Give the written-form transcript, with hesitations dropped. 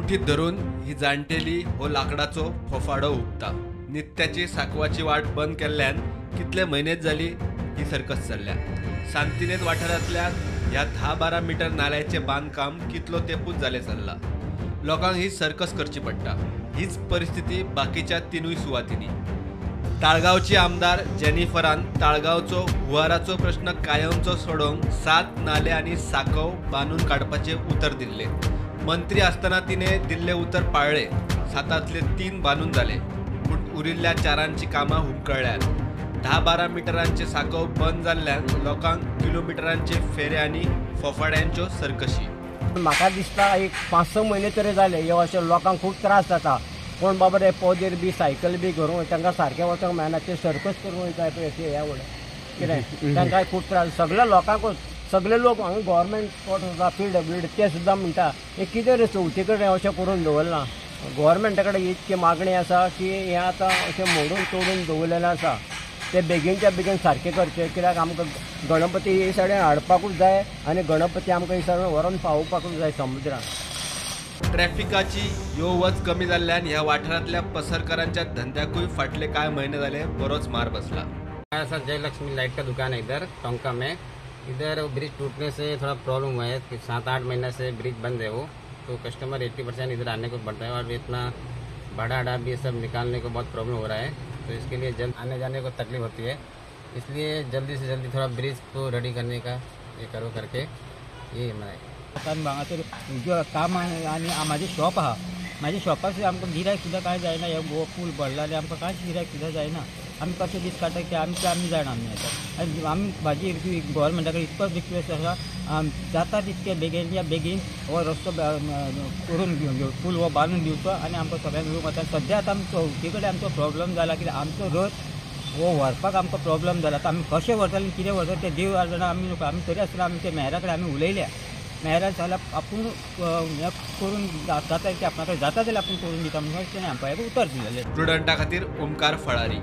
मुठीत धरून ही जाणटेली हो लाकडाचो फोफाडो उपता. नित्याची साकवाची वाट बंद केल्ल्यान कितले म्हयनेच जाली ही सर्कस चल्ल्या. सांतिनेज वाठारांतल्या ह्या 10-12 मीटर नाल्याचे बांदकाम कितलो तेंपूच जाले चल्ला. लोकांक ही सर्कस करची पडटा. हीच परिस्थिती बाकीच्या तिनूय सुवातींनी. ताळगांवची आमदार जेनिफरान ताळगांवचो हुंवाराचो प्रश्न कायमचो सोडोवंक 7 नाले आनी साकव बांदून काडपाचे उतर दिल्ले. मंत्री आसतना तिने दिल्ले उतर पाळ्ळे. 7तले 3 बांदून जाले, पूण उरिल्ल्या 4 कामां हुमकळ्ळ्यात. 10-12 मिटरांचे साकव बंद जाल्ल्यान लोकांक किलोमिटरांचे फेरे आनी फोफाड्यांच्यो सर्कशी. म्हाका दिसता एक 5-6 म्हयने तरी जाले हे अशें लोकांक खूब त्रास जाता. कोण बाबा रे पोदेर बी सायकल बी घरून तांकां सारकें वचोंक मेळना. ते सर्कस करून वयताय पळय अशें ह्या वडे कितें तांकां खूब त्रास. सगळे लोकांकूच सगळे लोक हांगा गोवोरमेंट स्पॉट आसा PWD ते सुद्दां म्हणटा हे कितें रे चवथी कडेन अशें करून दवरलां. गोवोरमेंटा कडेन इतकी मागणी आसा की हें आतां अशें मोडून तोडून दवरलेलें आसा. ते बेगीनच्या बेगीन सारकें करचें. कित्याक आमकां गणपती हे सायडीन हाडपाकूच जाय आनी गणपती आमकां हे सायडीन व्हरोन पावोवपाकूच जाय समुद्रांत. ट्रॅफिकाची यो वच कमी जाल्ल्यान ह्या वाठारांतल्या पसरकारांच्या धंद्याकूय फाटले कांय म्हयने जाले बरोच मार बसला. ऐसा जयलक्ष्मी लाइट का दुकान है इधर टोंका में. इधर ब्रिज टूटने से थोड़ा प्रॉब्लम हुआ है कि 7-8 महीने से ब्रिज बंद है वो. तो कस्टमर 80% इधर आने को पड़ता है और इतना भाड़ा आड़ा भी सब निकालने को बहुत प्रॉब्लम हो रहा है. तो इसके लिए जल्द आने जाने को तकलीफ होती है. इसलिए जल्दी से जल्दी थोड़ा ब्रिज को रेडी करने का ये करो करके ये हमारा हांगासर जो काम आनी म्हाजें शॉप आहा. म्हाज्या शॉपार आमकां गिरायक सुद्दां कांय जायना. हे पूल भरला आनी आमकां कांयच गिरायक सुद्दां जायना. आमी कशें दीस काडटा की आमी जायना आमी आतां. आनी आमी म्हाजी गोवोरमेंटा कडेन इतकोच रिक्वेस्ट आसा जाता तितके बेगीन या बेगीन हो रस्तो करून पूल हो बांदून दिवचो आनी आमकां सगळ्यांक मेळूंक वता. सद्या आतां आमचो चवथी कडेन आमचो प्रॉब्लम जाला कित्याक आमचो रथ हो व्हरपाक आमकां प्रॉब्लम जाला. आतां आमी कशें व्हरतले कितें व्हरतले ते देव जाणा. आमी तरी आसतना आमी ते मेहरा कडेन आमी उलयल्या. मेहरा जाल्यार आपूण हें करून जाता ते आपणाक जाता जाल्यार आपूण करून दिता म्हणून तेणें आमकां उतर दिलेलें. स्टुडंटा खातीर ओमकार फळारी.